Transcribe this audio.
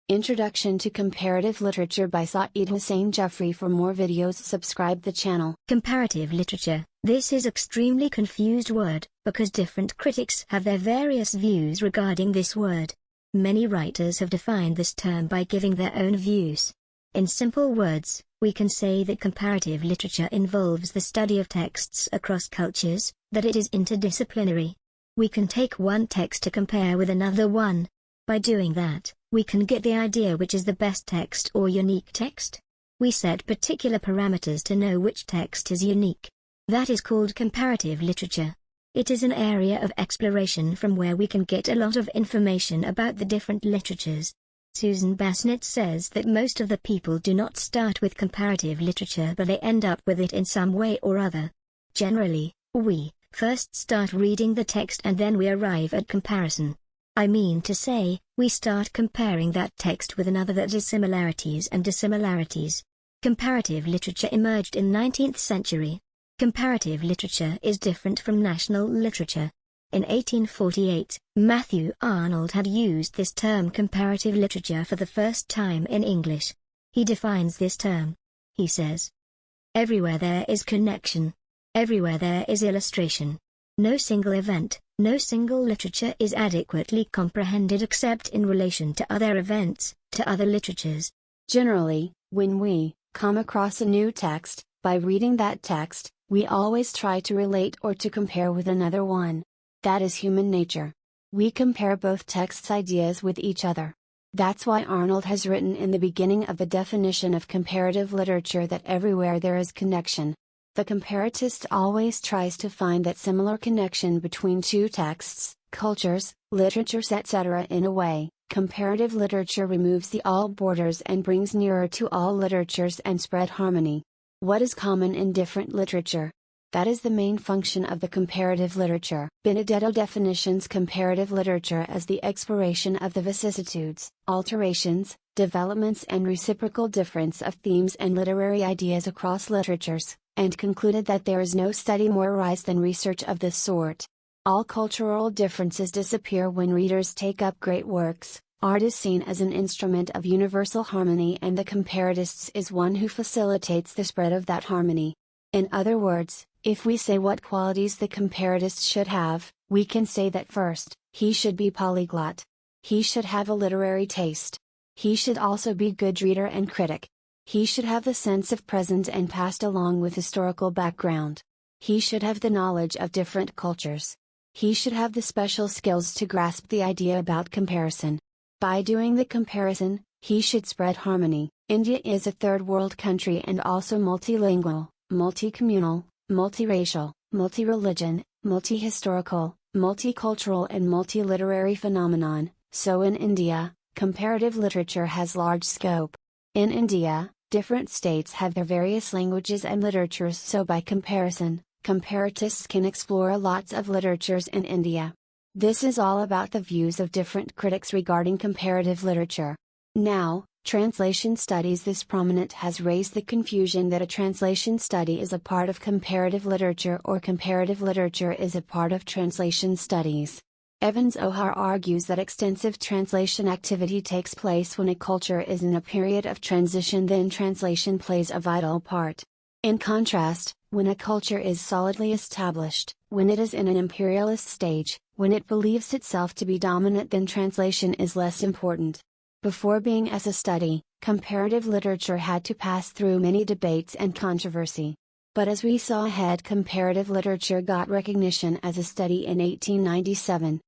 Introduction to Comparative Literature by Saeed Hussain Jafri. For more videos, subscribe the channel. Comparative literature. This is extremely confused word, because different critics have their various views regarding this word. Many writers have defined this term by giving their own views. In simple words, we can say that comparative literature involves the study of texts across cultures, that it is interdisciplinary. We can take one text to compare with another one. By doing that, we can get the idea which is the best text or unique text. We set particular parameters to know which text is unique. That is called comparative literature. It is an area of exploration from where we can get a lot of information about the different literatures. Susan Bassnett says that most of the people do not start with comparative literature, but they end up with it in some way or other. Generally, we first start reading the text and then we arrive at comparison. I mean to say, we start comparing that text with another that has similarities and dissimilarities. Comparative literature emerged in 19th century. Comparative literature is different from national literature. In 1848, Matthew Arnold had used this term comparative literature for the first time in English. He defines this term. He says, "Everywhere there is connection. Everywhere there is illustration. No single event, no single literature is adequately comprehended except in relation to other events, to other literatures." Generally, when we come across a new text, by reading that text, we always try to relate or to compare with another one. That is human nature. We compare both texts' ideas with each other. That's why Arnold has written in the beginning of the definition of comparative literature that everywhere there is connection. The comparatist always tries to find that similar connection between two texts, cultures, literatures, etc. In a way, comparative literature removes the all borders and brings nearer to all literatures and spread harmony. What is common in different literature? That is the main function of the comparative literature. Benedetto definitions comparative literature as the exploration of the vicissitudes, alterations, developments and reciprocal difference of themes and literary ideas across literatures, and concluded that there is no study more wise than research of this sort. All cultural differences disappear when readers take up great works. Art is seen as an instrument of universal harmony, and the comparatist is one who facilitates the spread of that harmony. In other words, if we say what qualities the comparatist should have, we can say that first, he should be polyglot. He should have a literary taste. He should also be good reader and critic. He should have the sense of present and past along with historical background. He should have the knowledge of different cultures. He should have the special skills to grasp the idea about comparison. By doing the comparison, he should spread harmony. India is a third world country and also multilingual, multi-communal, multiracial, multi-religion, multi-historical, multicultural and multi-literary phenomenon, so in India, comparative literature has large scope. In India, different states have their various languages and literatures, so by comparison, comparatists can explore lots of literatures in India. This is all about the views of different critics regarding comparative literature. Now, translation studies. This prominent has raised the confusion that a translation study is a part of comparative literature or comparative literature is a part of translation studies. Evans O'Hare argues that extensive translation activity takes place when a culture is in a period of transition, then translation plays a vital part. In contrast, when a culture is solidly established, when it is in an imperialist stage, when it believes itself to be dominant, then translation is less important. Before being as a study, comparative literature had to pass through many debates and controversy. But as we saw ahead, comparative literature got recognition as a study in 1897.